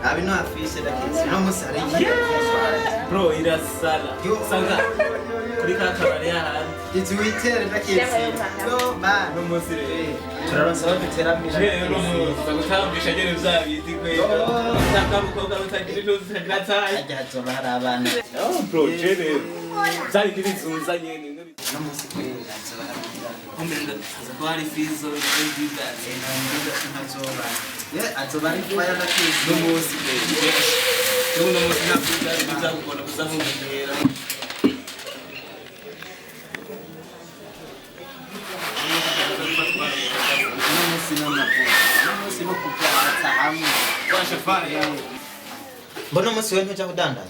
Abi no afishe dakisi no musari bro irasala sanga kuri kakabari yahanze iziwitere dakisi no ba no musire turaronsa baduteramira rero bagutambisha nyene vyabiti kwega takabukobwa butagira ijosi tagrataye ajyazo bahari abana bro jene zari ndizunza nyene no musire kumbe ndaza ko hari fizo nziza ntazoba atobari kwaya dakisi no musire no musire nakuza bizakubona kuzamubera Mbona musi wenu cha kudandaza?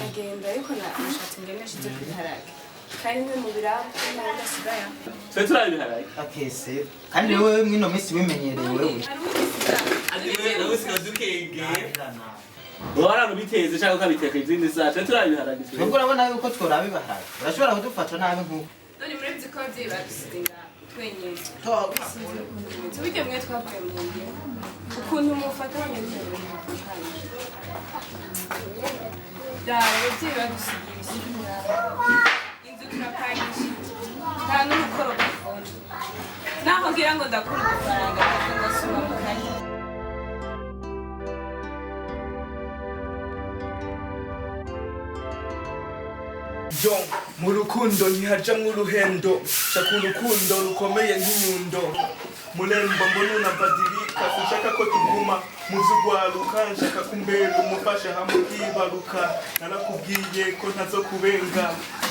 Agenda ariko nashatse ngene shize kubiharage. Kandi mwe mu biraho n'abandi sigaya. Twe turabiharage. Akese. Kandi wewe mwino misi wimenyereye wewe. Ati wewe usika dukenge. Wara no biteze cyangwa ukabiteka izindi saa twe turabiharage. Nubwo urabona yuko tworabibahaye. Urashobora kudufata nabi nkuko. None muri byikoze badusiga twenyine. To. Tubike mwe twavuye mu nge. Ukuntu mufata abanyeshuri. Dawe byiba gusigira. Inzu turapangisha. Kandi ukoro gakonje. Naho ngira ngo ndakura amafaranga ndasoma mu kanya. Yo, mu rukundo ntihajamwo uruhendo, shaka urukundo rukomeye nk'inyundo. Mulemba mbona unabadilika, sinshaka ko tuguma muzugwaruka, nshaka kumbera umufasha hamwe bwibaruka. Narakubwiye ko ntazokubenga,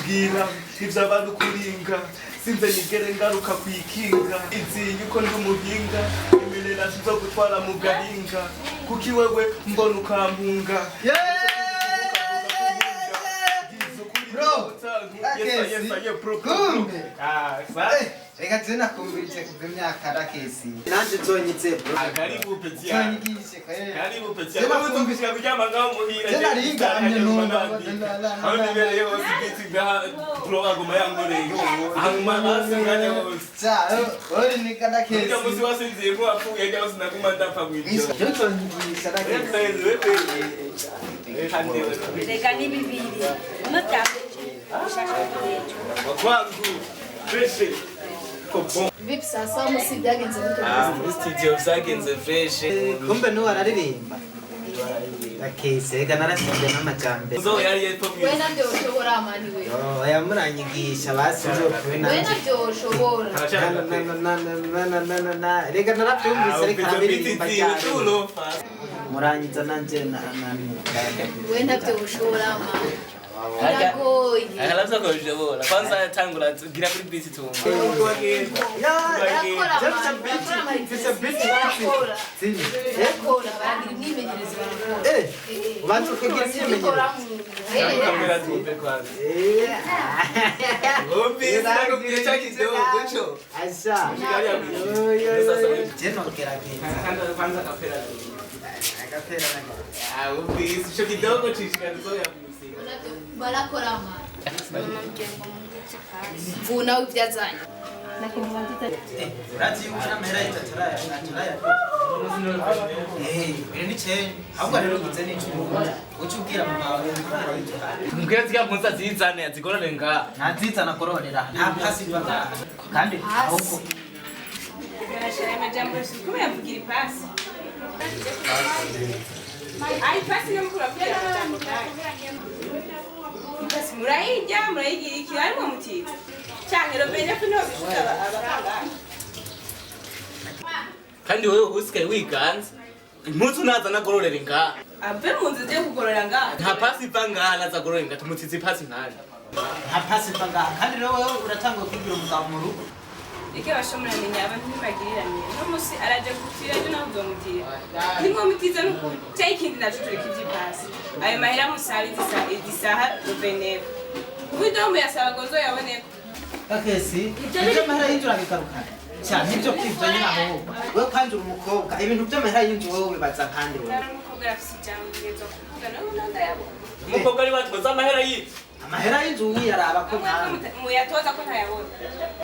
bwira ntivyabari kuringa, sinze nigere ngaruka kwikinga. Izi yuko ndi umuhinga, emerera sinzogutwara mu gahinga, kuki wewe mbona ukampunga. Reka tena kumbirije kuvimyaka dakisi. Nanje zonyitse bro. Karibu petia. Zonyikishe Karibu petia. Wewe tumbishika kujama ngao muhira. Tena ringamye numva. Hano mbere yo sibiti gaha bro agoma yango rero. Hanguma basi nganya wose. Cha, ori nikadakisi. Ndio musi wasinze ko apfuye ajya wose nakuma ndapfa gwibyo. Zonyikishe dakisi. Rega ni bibiri. No cyane. Wakwangu. Fresh. Kopo. Vipi sasa musi byagenze bito? Muri studio vyagenze fresh. Kumbe no araririmba. Dakisi, reka narasinde n'amajambe. Zo yari yepopi. We nabyo ushobora amani we. Oya muranyigisha basizo kwe nanje. We nabyo ushobora. Reka narabyumvise reka abiririmba cyane. Murangiza nanje We nabyo ushobora amani. Ndagoye. Akalavza ko jobora. Kwanza tangura gira kuri beat tu. Ubanza kugira imyimenyerezo. Kamera tupe kwanza. Obi nakubwira cyakideho guco. Asha. Jeno gerageza. Kwanza kapera. Agapera nako. Obi sho kidogo chishikanizo ya muziki. Barakora amani. Vuna uvyazanye. Urati yumva mera itataraya. Ni chenye. Ahubwo rero gitse n'icyo ucubwira mu mawe. Mbwira zika munsa zizane azigorore nga. Ntazizana kororera. Nta pasi banga. Kandi ahubwo Garashara amajambo y'isuku yavugira ipasi. Ai pasi no mukura kugira amajambo kaje. Pasi murayijya murayigira iki arimo mutitse. Cyane robene ko no bishuka abakanga. Kandi wewe usike wiganza. Impuzu naza nagororera nga. Ave munzu je kugorora nga. Nta pasi panga naza gororera nga tumutize pasi ntari. nta pasi banga. Kandi rero wewe uratangwa kugira umugabo mu rugo. Ike bashomura menya abantu ntibagiriranye. No musi araje kutira je naho uzomutira. Nimwe mutiza no take indi nacu turi kivyipasi. Ayo mahera musabi disaha robene. Widomo yasaba gozo yaboneko. Akesi. Ibyo mahera y'injura bikarukana. Cyane ibyo kwivanye naho. Wewe kandi umukobwa ibintu byo mahera y'injura wowe bibaza kandi wewe. Umukobwa afite ijambo ngezo kuvuga nawe nanda yabo. Umukobwa ari batwoza amahera yiti. amahera y'inzu uyaraba ko ntawe muyatoza ko ntayabona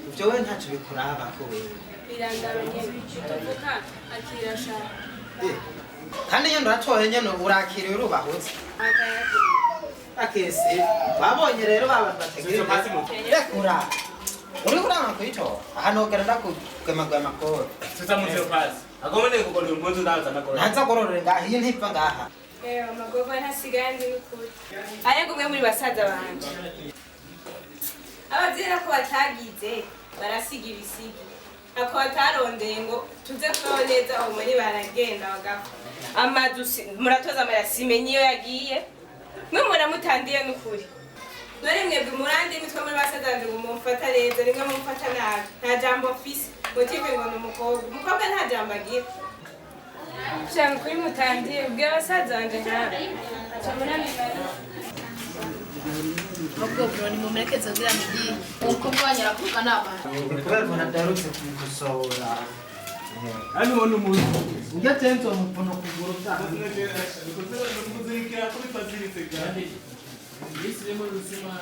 ibyo we ntacyo bikuraba ko wewe birandaba nyene tuvuga akirasha kandi nyine uratoye nyine urakiriwe urubahuze akese babonye rero babantu bategereje rekura uri kuranga kuyitora ahantu hogerera kugwemagwema koro tuzamuze pasi agomene kugorora impunzu naza nakora ntanza gororere ngaha iyi ntipa ngaha amagorwa ntasigaye ndi n'ukuri ariko umwe muri basaza banje abavyeyi ko batagize barasiga ibisigi ako batarondeye ngo tuze kubaho neza aho muri baragenda bagapfa amazu muratoza amayasimenye iyo yagiye mwe muramutandiye n'ukuri none mwebwe murandi mitwe muri basaza banje ngo mumfata neza rimwe mumfata nabi nta jambo mfise motive ngo ni umukobwa nta jambo agira shaka kuri mutandiye ubwe basaza banje nkawe ahubwo bro ni mumurekeze kugira ngo igiye umukobwa wanyu aravuga n'abantu kubera umuntu adarutse kugusohora ani wono umuntu ujya tenzo umupono kuguru byaha kuzirikira kuri facilite gani yisiremo rusima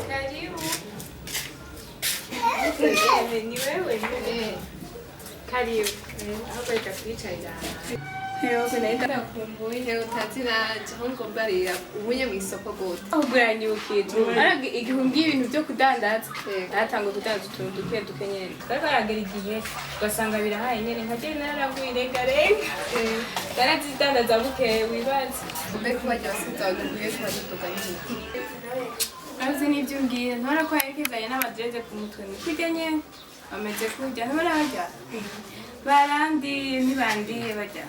karibu ni wewe karibu hapa itakuichaira Heyo kunaenda kumbuye utatina jango bari ubunye mu isoko gute ahuguranye ukije araga igihumbi ibintu byo kudandaza natanga kudandaza utuntu duke nyene karagera igihe ugasanga birahaye nyene nkaje naraguirengarenga narazidandaza buke wibaza mbe kubajya basiza baguye kubaduka n'iki azi n'ibyo ngiye ntara ko yerekezanye n'abajeje ku mutwe nikujya nyene bameze kujya ntibarajya barandiye ntibandiye bajya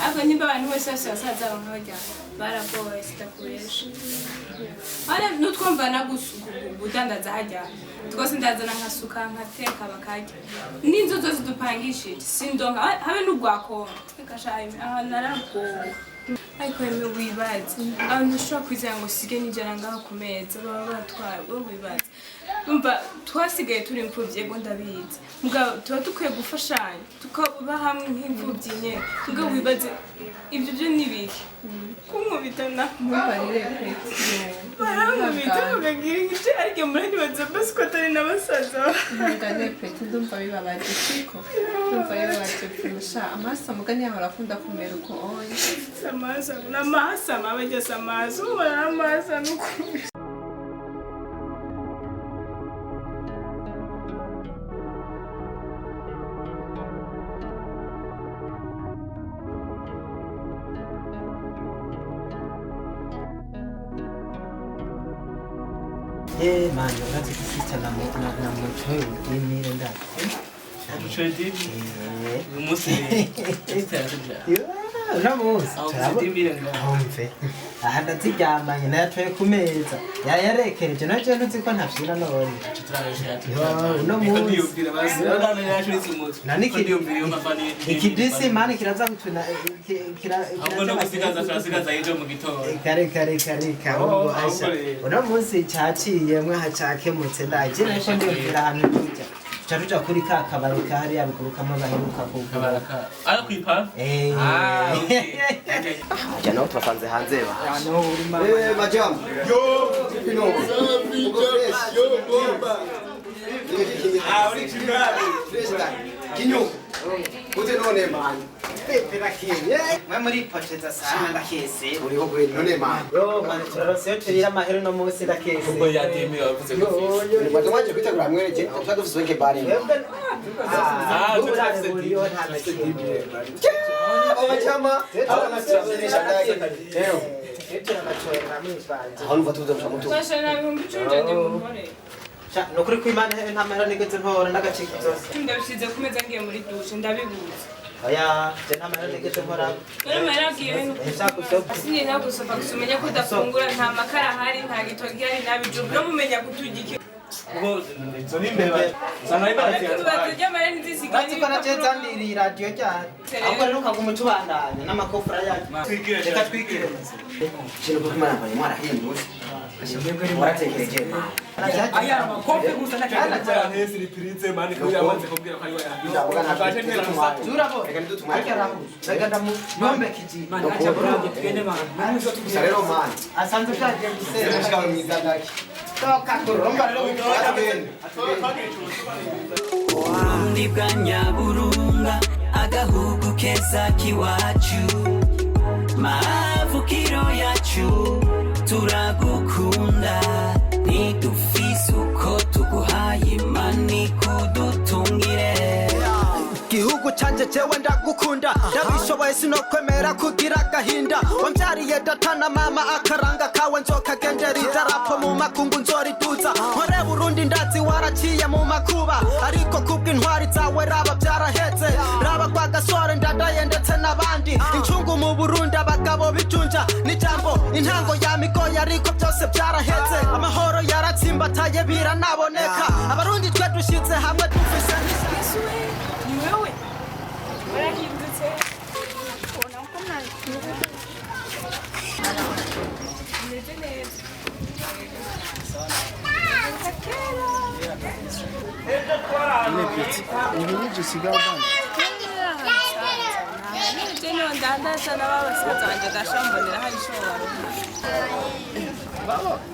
ariko nimba abantu bose basaza bamwe bajya baragoye sitakuresha ara nutwumva nagudandaza hajya twose ndazana nkasuka nkateka bakarya n'inzu zose dupangishije sindonka habe n'urwakongo tekashaye aha naragowe ariko yemwe wibaze abantu ushobora kwizera ngo sige nijana ngaho ku meza baba batwaye wowe wibaze umva twasigaye turi imfuvyi ego ndabizi mugabo tuba dukwiye gufashanya tukaba hamwe nk'imfuvyi nyene tugabo wibaze ibyo byo nibihe kumubitana mumbarire kweti baramubita mukagira igice ariko murani baza basi ko atari n'abasaza mugane peti ndumva bibabaje siko ndumva bibabaje kurusha amasa mugani yaho arakunda kumera uko oye samasa namahasa mabi samasa namahasa n'ukuri manje urazi gusita na muco y'imire ndati mucedi umunsi uramuzi turabumve aha ndaziryamanye nayatoye ku meza yarekereje naje ntuzi ko ntafyina none uno munsi ikidisi mani kiraza gutuna kare ahubwo aisha uno munsi caciye mwe hacakemutse ndaje nako ndiyumvira ahantu tujya tuja kuri ka kabari kahari yabukurukamo baheruka kubaraka ara kwipa aja naho twasanze hanze ba majam yo pino yo bomba uri chingari kinyo ute none man pepe bakiye mwe muri pocheza sana ndakese uriho gwe none man yo man turarose yo turira amahero no munsi ndakese ubwo yadimi wavuze ko ni mwaje kwitegura mwereje twadufise weke bari abachama abanatsirazisha ndage leo aho nuva tuza mutu twashana ibihumbi 10 ndi mumore nukuri kwimana nta mahera nigeze ntora ndagacika zose ndabishize ku meza ngiye muri douche ndabibuza oya je nta mahera nigeze nkora none mahera agiye asinye nagusofa gusumenya ko udafungura nta makara ahari nta gitoki hari nabijumbu no mumenya kutugike ubwo izo nimbeba usanga ari baratiya batiko nateza ndiri radio cyane ahubwo rero ukaguma utubandanya n'amakofra yacu reka twigire kino kumara mwarahiye waratekereje mama aya makofe gusa nakana hesi ripirize mani ko yamaze kubwira ko ari we yaje ntera musatu turabo reka ndutumwa reka ndamu nombe kiji mani acha burungi tugende mani muzo tugende rero mama asanze byagiye gusera shikawe mwizagaki toka kuromba rero Burundi bwa Nyaburunga agahugu keza kiwacu mavukiro yacu turagukunda nidufise uko tuguhaye imani kudutungire Gihugu canje jewe ndagukunda ndabishoboye sinokwemera kugira agahinda wambyariye data na mama akaranga kawe nzokagendera idarapo mu makungu nzoriduza nkore Burundi ndazi waraciye mu makuba ariko kubw'intwari zawe raba byarahetse raba kwa gasore ndadaye ndetse n'abandi incungu mu Burundi abagabo bijunja n'ijambo intango ya migoye ariko byose byarahetse amahoro yaratsimbataye biranaboneka abarundi twe dushitse hamwe dufise wewe warahindutse ubona ko meze neza Jeno ndandaza na babasaza banje gashambonera hari shobora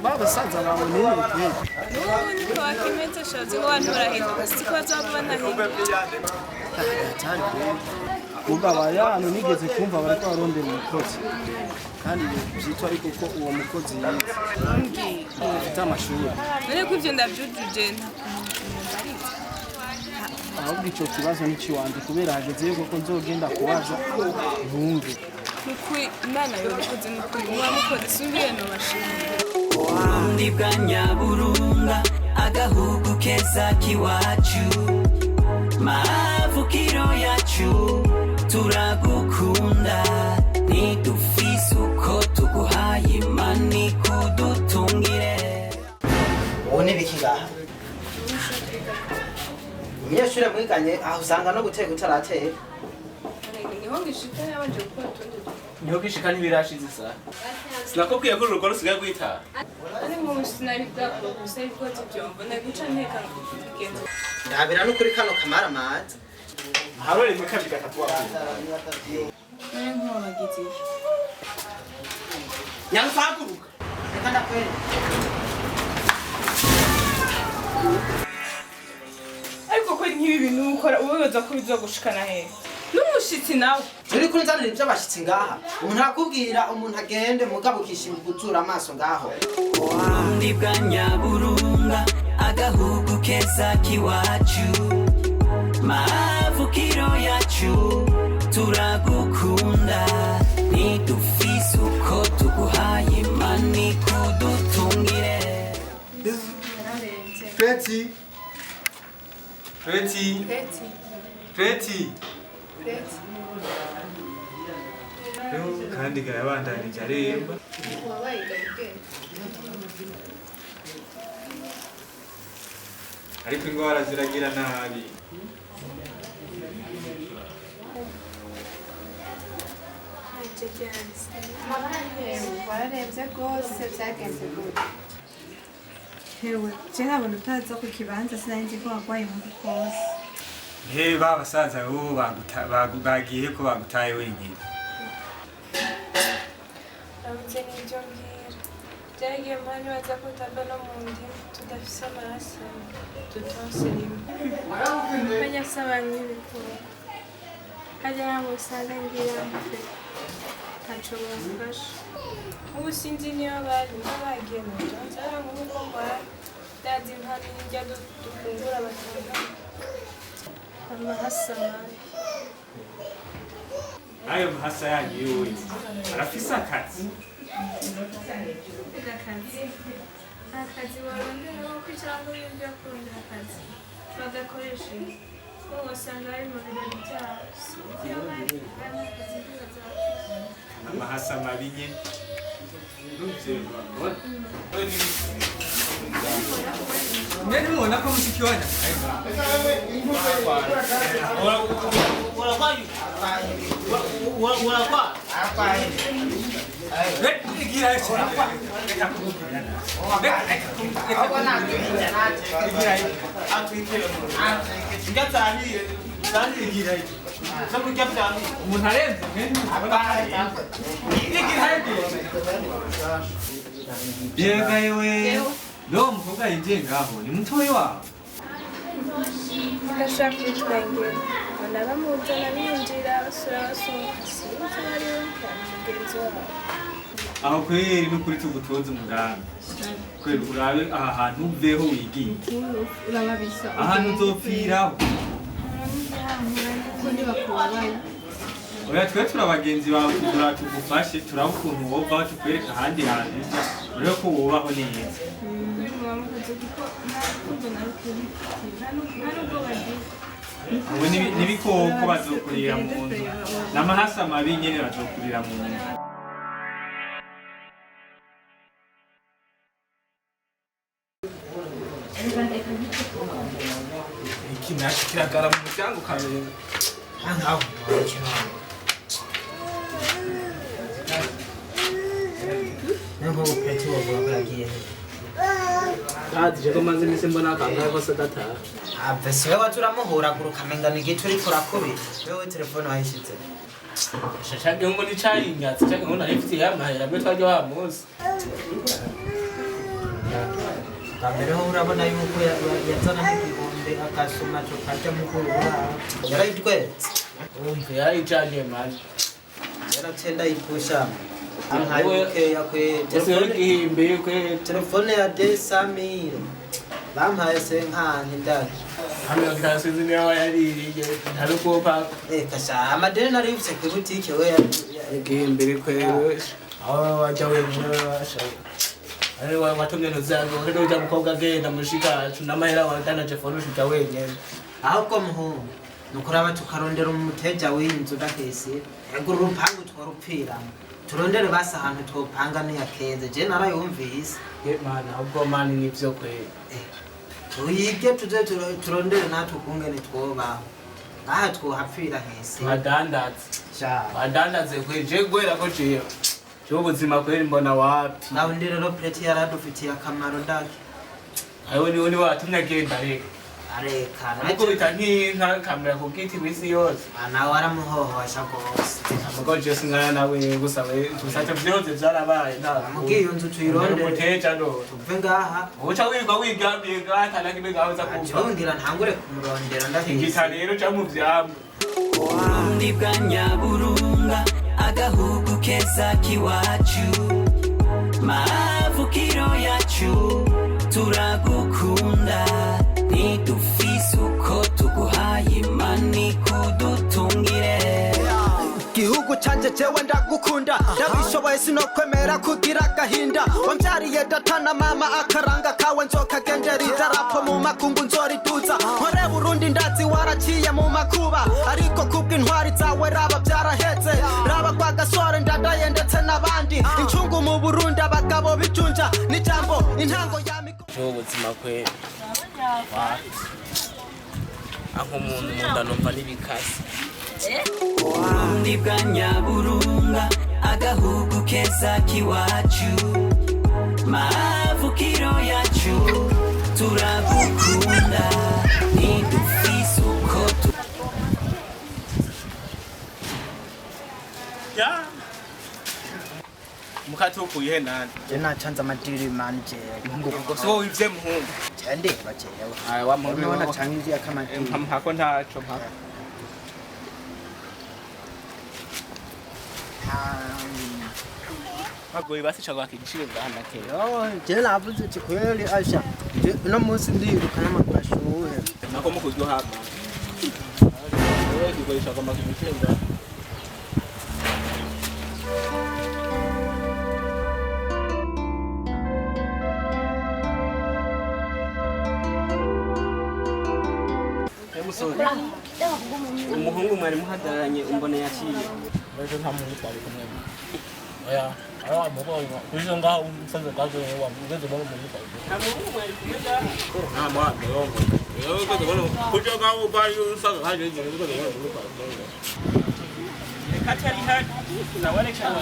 babasaza bawe ni n'ubu ko akimeze shoze ngo abantu barahinduka siko bazoba nahinduka mugabo yano nigeze kumva bariko barondera umukozi kandi byitwa ariko ko uwo mukozi afite amashuri none ko ivyo ndavyujuje ahubwo ico kibazo niciwanje kubera hageze yuko ko nzogenda kubaza ntunge nukuri imana yobikoze nukuri mwamukoze sumbiye no bashimye Burundi bwa Nyaburunga agahugu keza kiwacu mavukiro yacu turagukunda nidufise uko tuguhaye imani kudutungire ubu nibiki ngaha umunyeshuri mwiganye aho usanga no guteka utarateka niho ngishika yabanje gukora tundi niho gishika ntibirashize sa sinakubwiye ko urugo rusigaye gwita ari mu sinabida ko gusa ibikoze byombo naguca nteka kugenda ndabira no kuri kano kamara mazi harore mu kabiri gatatu wawe nari nk'abagizi nyarufaguruka reka ndakwere ariko ko nk'ibi bintu ukora ubibaza ko bizogushikana hehe n'umushitsi nawe turi kuri nzanira ibyo abashitsi ngaha umuntu akubwira umuntu agende mugabo ukishima gutura amaso ngaho Burundi bwa Nyaburunga agahugu keza kiwacu mavukiro yacu turagukunda nidufise uko tuguhaye imani kudutungire Pretty kandi garabandanije aremba ariko ingwara ziragira nabi wararembye rwose byagenze gute hewe je nkabona utaza ku kibanza sinari nzi ko wagwaye muri kose ba basaza bo bagiye ko bagutaye wenyine ramutse n'ibyo mbwira byaragiye mpani baza kutava no mu ndimu tudafise amaraso tutonse rimwe banyasaba nk'ibikuru hajya ntabwo usanga ngira mfe ntaco bamfasha ubu sinzi niyo bari bagiye mu nzu nzara nk'uko mbara ndazi impano n'irya dufungura batanga amahasa mabi ayo mahasa yanyu yowe arafise akazi akazi warondera wo kwicara ngo wiyumve kurondera akazi bagakoresha wowe wasanga bari mu birori byabo sinzi iyo bari akazi ntibazakora amahasa mabi nye Nani muona ko mushiki wanyu? Wala kwa. Yega yewe 너 mukobwa yinjiye ngaho ni mutoyi wawe Agashaka kwitwengera abana bamuzana binjira basura basohoka sinzi bariho mugenzi wabo aho kweri n'ukuri tugutoza umugambi kweri urabe aha hantu uveho wigiye urababisa ahantu uzopfiraho oya twe turi abagenzi bawe tugura tugufashe turaba ukuntu wovaho tukwereka ahandi hantu uja urebe ko wobaho neza abo n'ibikoko bazokurira mu nzu n'amahasa mabi nyene bazokurira mu nzu iki naco kiragara mu muryango ukamenya nkaho nubwo upeti wovuga ko yagiye je ko maze iminsi mbona akangahe kose adataha ave siwe waturamuhuragura ukamenga ni igice uriko urakubita wewe telefone wayishize shashage ngo ni carinyatsi cyangwa ngo narifitiye amahera mbe twaryo wa munsi mbere ho urabona yuko yazana n'igihombe akasoma cyo kajya mu kurura yarayitwetse umve yaricanye manje yaratenda yipusha ankayoke yakwe telefone ya desamiro bampaye senkani ndaki hamwe kitasinzi niyo yaririye ntaruko pa kasha amadeni narifise ku butike we igihimbere kwewe aho wajya wenyine ari watumye nuzango rero uja mukobwa agenda mushika n'amahera wandana telefone ushika wenyine ahubwo muhungu nukuraba tukarondera umuteja w'inzu dakese ego urupangu twarupfiramo turondere basi ahantu twopanga niyakeze je narayumvise mana ahubwo mani nivyo kweli uyige tuze turondere natwe ukungene twobaho ngaha twohapfira hese wadandaze kweli je gwera ko ciyo cy'ubuzima kweli mbona wapi nawe ndi rero plate yaradufitiye akamaro ndaki ayo ni watumye agenda reka arekana ariko bita nk'inka kamera ku giti w'isi yose nawe waramuhohosha rwose amugo je singana nawe gusa we tusacha vyose vyarabaye amubwiye iyo nzu tuyirondere umuteja no tuve ngaha uca wirirwa wigambiye ngaha nakimwe ngaho uza kumva ngira ntangure kumurondera ndahise ingita rero ca mu vyamwe Burundi bwa Nyaburunga agahugu keza kiwacu mavukiro yacu turagukunda nidufise uko tuguhaye imani kudutungire gihugu canje jewe ndagukunda ndabishoboye sinokwemera kugira agahinda wambyariye data na mama akaranga kawe nzokagendera idarapo mu makungu nzoriduza nkore Burundi ndazi waraciye mu makuba ariko kubw'intwari zawe raba byaraheze raba kwa gasore ndadaye ndetse n'abandi incungu mu Burundi abagabo bijunja n'ijambo intango yamiko ubuzima kwe aho umuntu munda numva n'ibikasi Burundi bwa Nyaburunga agahugu keza kiwacu mavukiro yacu turagukunda nidufise uko mukati ukuye nani je nacanze amadiri manje ngo so wivye muhungu cyande baceyewe aya wa muhungu none nacangiye akamadiri mpako ntaco mpako magoyi basi chagwa kigishiro ngana ke je navuze ati kweli asha no munsi ndiruka n'amashuhe nako mukujyo hama wewe kikoresha kama kigishiro ngana umuhungu mwari muhadaranye umbone yaciye ejo nta muntu twari kumwe oya aho amubonye ejo ngaho umusaza kazo wa mugeze mu muntu twari nta muhungu mwari kumwe nta mwana yongo yongo kujo ngaho bayo umusaza haje nje kujo ngaho muntu twari hatari hadi nawarekana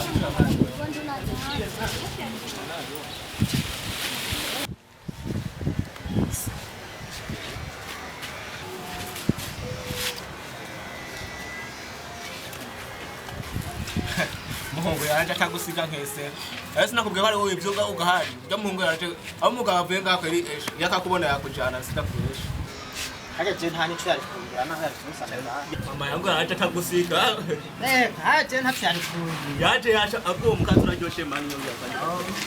muhungu yanje atagusiga nkese ese nakubwiye ko ari wowe ibyo ugahari byo muhungu yanje aho umugabo avuye ngako yakakubona yakujana sitakuresha Haja je nta nico yari kumbira naho yari kumusanga. mama yangu yanje atagusiga Haje nta yari kumbira. yaje avuye mukazi uraryoshe mani nyonga yakanje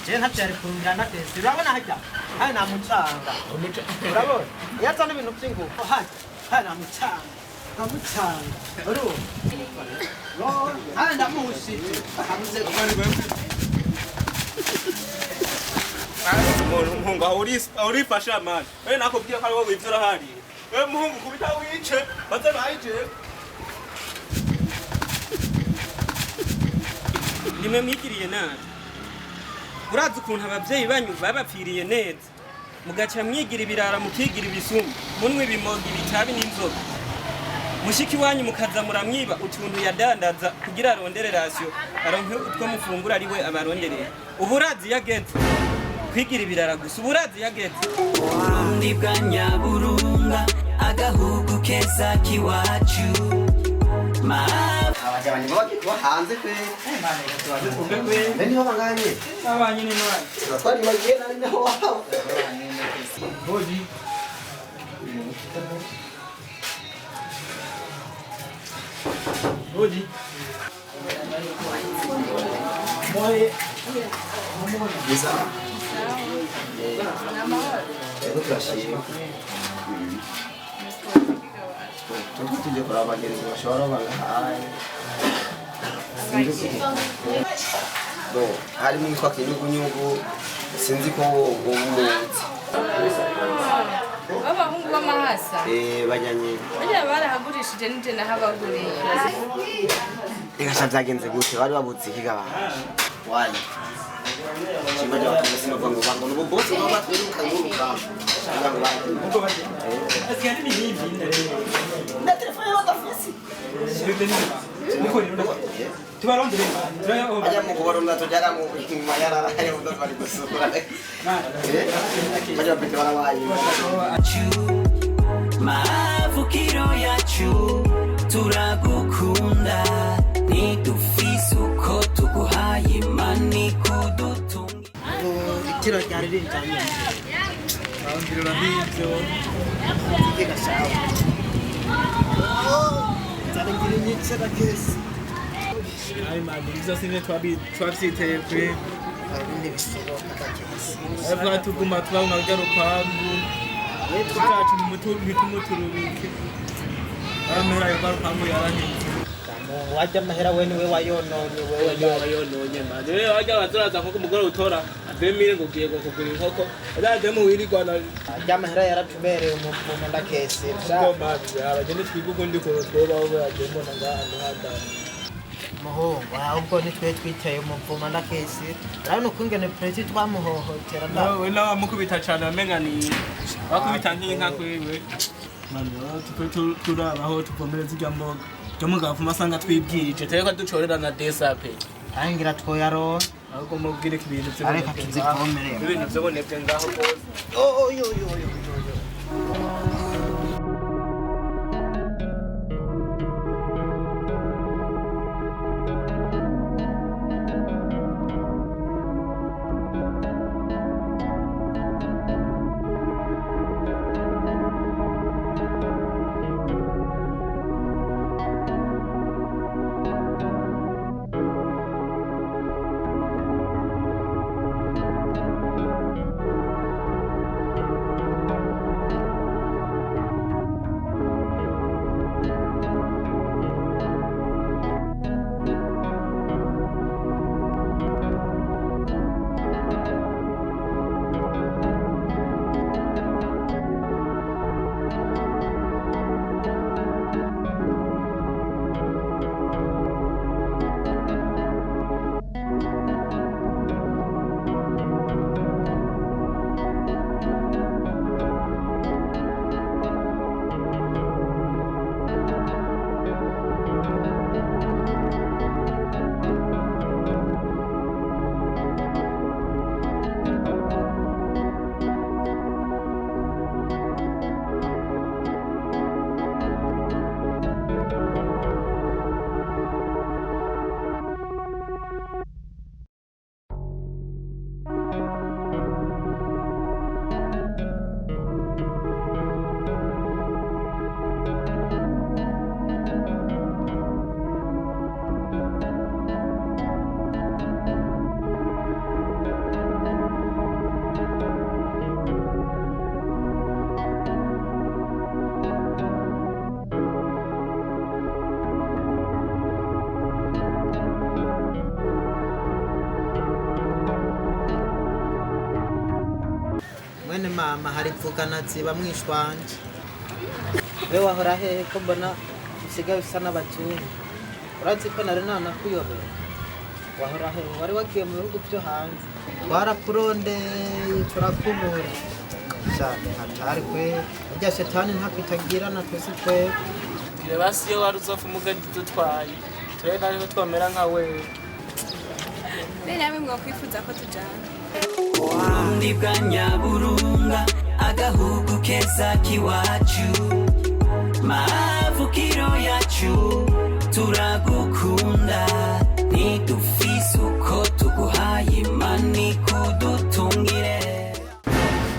Je nta yari kumbira na kesi. Urabona haja. Hayi na mucanga. Urabona? Yazana ibintu by'ingufu. Hayi na mucanga. Na mucanga. Uru. Hayi ndamushije. Hamuze muhungu urifasha mani we nakubwiye ko ari wowe ibyo urahari we muhungu kubita wice maze bayije nimwe mwigiriye nabi urazi ukuntu ababyeyi banyu babapfiriye neza mugaca mwigira ibirara mukigira ibisumba munwe ibimogi bitabi n'inzoga mushiki wanyu mukaza muramwiba utuntu yadandaza kugira arondere rasiyo aronke utwo mufungura ari we abarondereye ubu urazi yageze kwigira ibirara gusa ubu urazi yageze Burundi bwa nyaburunga agahugu keza kiwacu abajyabanye bo hanze kwe bene ho banganye abanye ni nawe twari bagiye nari naho wabo hoji hoji moye biza ego turashima tujye kuraba abagenzi bashobora bangahaye harimo witwa kinyugunyugu sinzi ko umuzi Abahungu b'amahasa. bajyanye Bajya barahagurishije nije nahabaguriye. Igasha byagenze gute bari babutse ikigaba wayi Chimba jawa sino vangu vangu no bosi no batwiruka yuruka vangu vangu asiani ni hivi na telefone wa gafisi niko ni tubarondere aja mu kubaronda tojara mu mayara ayo ndo bari kusura baje bapita wala wayi mavukiro yacu turagukunda nidufise uko tuguhaye imani kudutunga itiro ryari rinjanye abambirira hivyo kigega shawe zari ngira inyitse na kesi ai mani ivyo sinye twavyiteye kure ibindi bishoboka kagesi avuga tuguma twabona rya rupangu twacu mu muturubike amera yo rupangu yarahinze wajya amahera we niwe wayononye wayononye manje we wajya bazuraza nko kumugore utora 2000 ngo ugiye kugura inkoko adaje mu wirigwana ajya amahera yaratubereye umuvumo ndakese ko manje abagende twiguko ndi ko twobaho baje mbona ngahano hada muhungu ahubwo nitwe twiteye umuvumo ndakese urabona ukungene presi twamuhohotera nawe nawe mukubita cyane amenganiye bakubita nk'inka kwiwe manje turabaho tuvomereza ijya mboga Jomuga masanga twibwirije tereka ducorera na desape angira twoyaro ahubwo mubwire ko ibintu byo areka tuzikomere ibintu byo bonebwe ngaho bose yo mama hari mvugana ziba mwishwanje. We wahora hehe ko mbona usigaye usa n'abazungu? Urazi ko nari nanakuyobera? Wahora hehe? Wari wagiye mu bihugu byo hanze? Twarakurondeye turakumura. Hatari kwe urya shetani ntakwitagirana twese twebwe. Gire basi iyo wari uzofa umugeni dutwaye turebe ariho twamera nka wewe. namwe mwakwifuza ko tujana. Burundi bwa Nyaburunga agahugu keza kiwacu mavukiro yacu turagukunda ntidufise uko tuguhaye imana ikudutunga